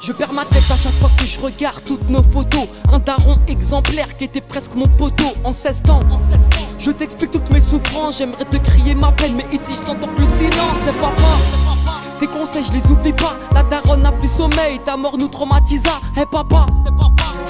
Je perds ma tête à chaque fois que je regarde toutes nos photos. Un daron exemplaire qui était presque mon poteau en 16 ans. Je t'explique toutes mes souffrances, j'aimerais te crier ma peine, mais ici je t'entends que le silence. C'est papa, tes conseils je les oublie pas. La daronne n'a plus sommeil, ta mort nous traumatisa. Hey papa,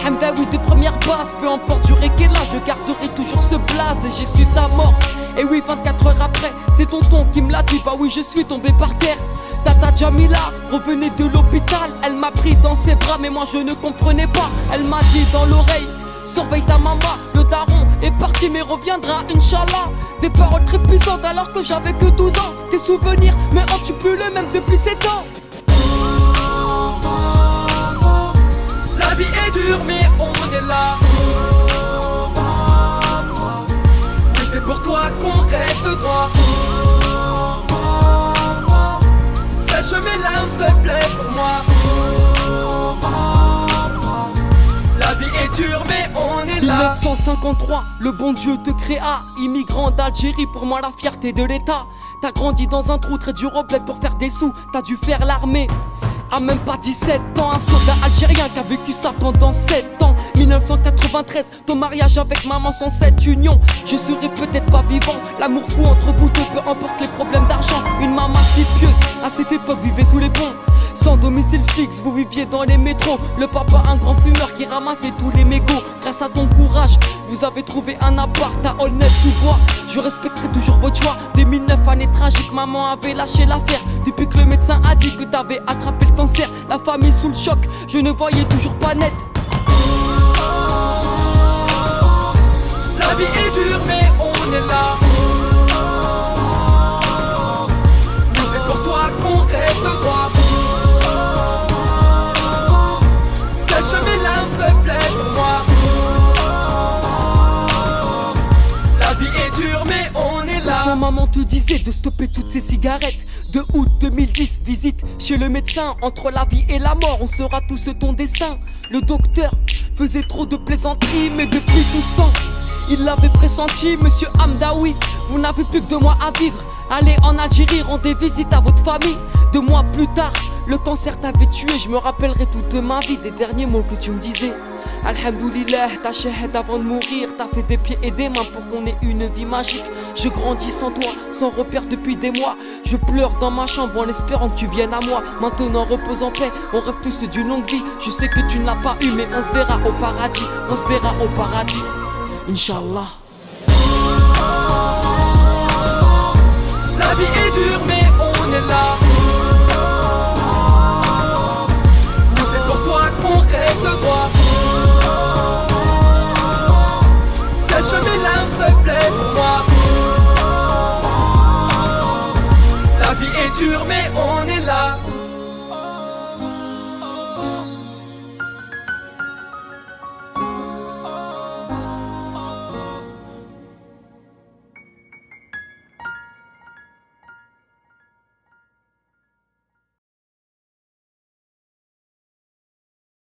Hamdaoui de première base, peu importe j'aurai quel âge, je garderai toujours ce blaze et j'ai su ta mort. Et oui 24 heures après, c'est tonton qui me l'a dit. Bah oui je suis tombé par terre. Tata Jamila revenait de l'hôpital, elle m'a pris dans ses bras mais moi je ne comprenais pas. Elle m'a dit dans l'oreille, surveille ta maman, le daron est parti mais reviendra Inch'Allah. Des paroles très puissantes alors que j'avais que 12 ans. Tes souvenirs me hantent, tu plus le même depuis 7 ans. La vie est dure mais on est là. Mais c'est pour toi qu'on reste droit. Sèche mes larmes s'il te plaît pour moi. La vie est dure mais on est là. 1953, le bon Dieu te créa. Immigrant d'Algérie, pour moi la fierté de l'État. T'as grandi dans un trou très dur au bled pour faire des sous. T'as dû faire l'armée à même pas 17 ans. Un soldat algérien qui a vécu ça pendant 7 ans. 1993, ton mariage avec maman sans cette union. Je serai peut-être pas vivant. L'amour fou entre vous deux, peu importe les problèmes d'argent. Une maman si pieuse, à cette époque vivait sous les ponts. Sans domicile fixe, vous viviez dans les métros. Le papa un grand fumeur qui ramassait tous les mégots. Grâce à ton courage, vous avez trouvé un appart à Aulnay-sous-Bois. Je respecterai toujours votre choix. 2009, année tragique, maman avait lâché l'affaire. Depuis que le médecin a dit que t'avais attrapé le cancer. La famille sous le choc, je ne voyais toujours pas net. La vie est dure mais on est là. Mais c'est pour toi qu'on reste droit. Sèche mes larmes s'il te plaît pour moi. La vie est dure mais on est là. Ton maman te disait de stopper toutes ces cigarettes. De août 2010, visite chez le médecin. Entre la vie et la mort, on sera tous ton destin. Le docteur faisait trop de plaisanteries, mais depuis tout ce temps il l'avait pressenti, monsieur Hamdaoui. Vous n'avez plus que 2 mois à vivre. Allez en Algérie, rendez visite à votre famille. 2 mois plus tard, le cancer t'avait tué. Je me rappellerai toute ma vie des derniers mots que tu me disais. Alhamdoulilah, t'as shahid avant de mourir. T'as fait des pieds et des mains pour qu'on ait une vie magique. Je grandis sans toi, sans repère depuis des mois. Je pleure dans ma chambre en espérant que tu viennes à moi. Maintenant repose en paix, on rêve tous d'une longue vie. Je sais que tu ne l'as pas eu mais on se verra au paradis. On se verra au paradis, Inch'Allah. La vie est dure mais